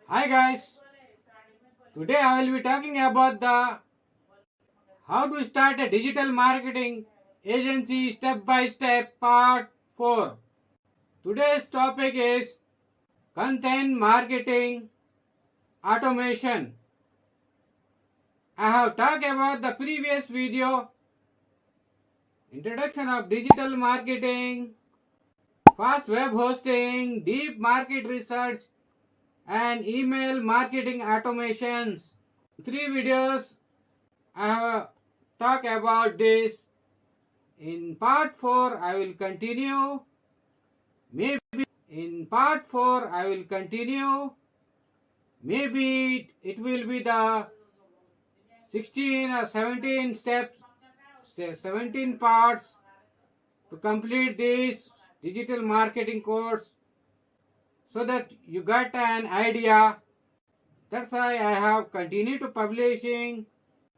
Hi guys, today I will be talking about the how to start a digital marketing agency step by step part 4. Today's topic is content marketing automation. I have talked about the previous video introduction of digital marketing, fast web hosting, deep market research and email marketing automations. Three videos I have talked about this. In part 4, I will continue. Maybe in part 4, I will continue. Maybe it will be the 16 or 17 steps, 17 parts to complete this digital marketing course so that you got an idea. That's why I have continued to publishing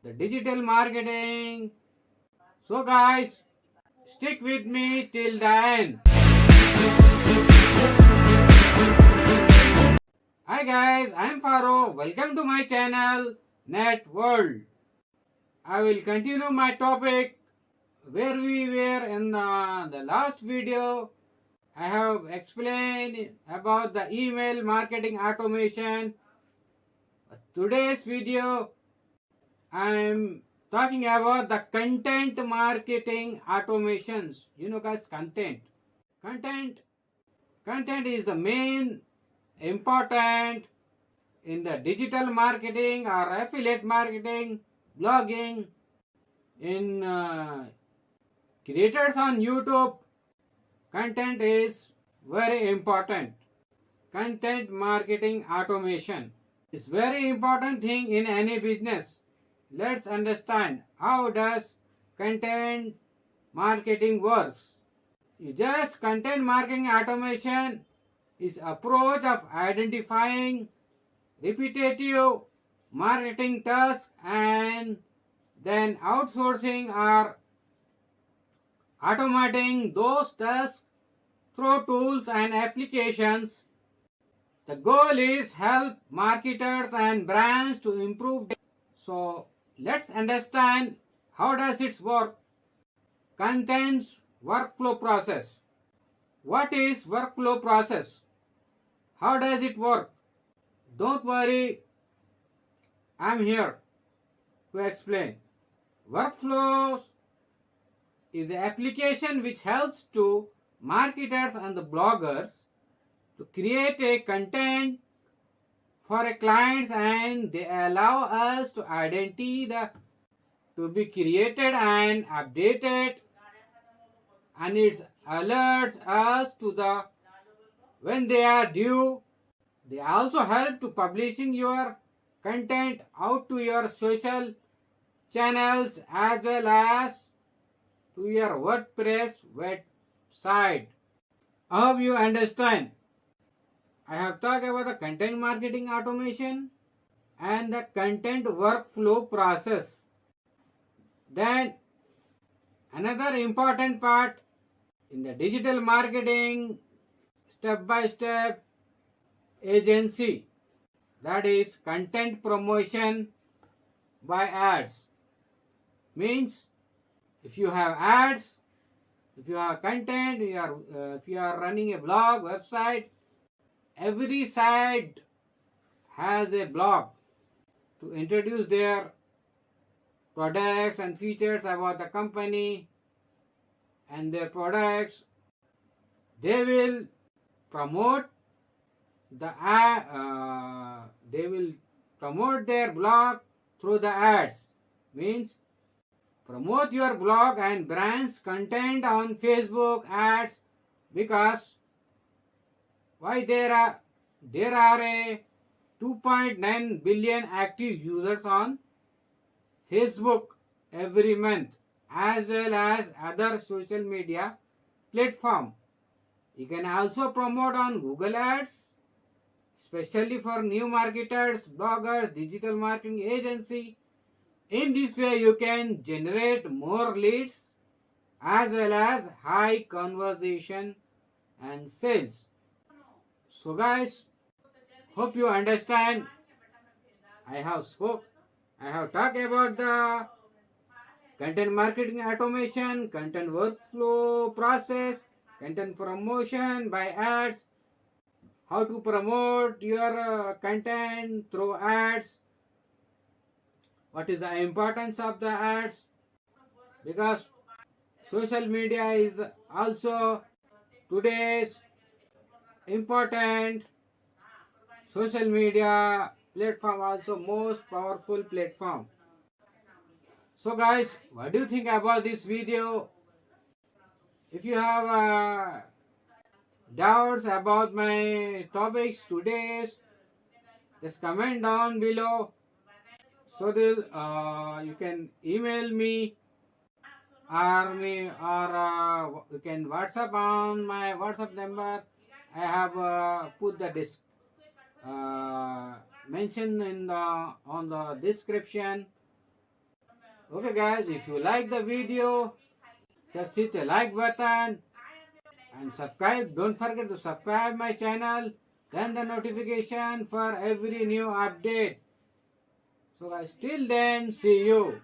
the digital marketing. So guys, stick with me till the end. Hi guys, I am Faro. Welcome to my channel Net World. I will continue my topic where we were in the last video. I have explained about the email marketing automation. Today's video I am talking about the content marketing automations. You know guys, Content content is the main important in the digital marketing or affiliate marketing, blogging, in creators on YouTube. Content is very important. Content marketing automation is very important thing in any business. Let's understand how does content marketing works. You just content marketing automation is approach of identifying repetitive marketing tasks and then outsourcing or automating those tasks through tools and applications. The goal is help marketers and brands to improve. So let's understand how does it work. Contents workflow process. What is workflow process? How does it work? Don't worry, I'm here to explain. Workflows is the application which helps to marketers and the bloggers to create a content for a client, and they allow us to identify the to be created and updated, and it alerts us to the when they are due. They also help to publishing your content out to your social channels as well as to your WordPress website. I hope you understand. I have talked about the content marketing automation and the content workflow process. Then another important part in the digital marketing step by step agency, that is content promotion by ads. Means if you have ads, if you have content, if you are running a blog website, every site has a blog to introduce their products and features about the company and their products. They will promote they will promote their blog through the ads. Means promote your blog and brands content on Facebook ads, because why there are a 2.9 billion active users on Facebook every month, as well as other social media platform. You can also promote on Google Ads, especially for new marketers, bloggers, digital marketing agency. In this way, you can generate more leads as well as high conversion and sales. So guys, Hope you understand. I have talked about the content marketing automation, content workflow process, content promotion by ads, how to promote your content through ads, what is the importance of the ads, because social media is also today's important. Social media platform also most powerful platform. So guys, what do you think about this video? If you have doubts about my topics today, just comment down below, so that you can email me, or you can WhatsApp on my WhatsApp number. I have put the mention in the on the description. Okay guys, if you like the video, just hit the like button and subscribe. Don't forget to subscribe my channel, then the notification for every new update. So guys, till then, see you.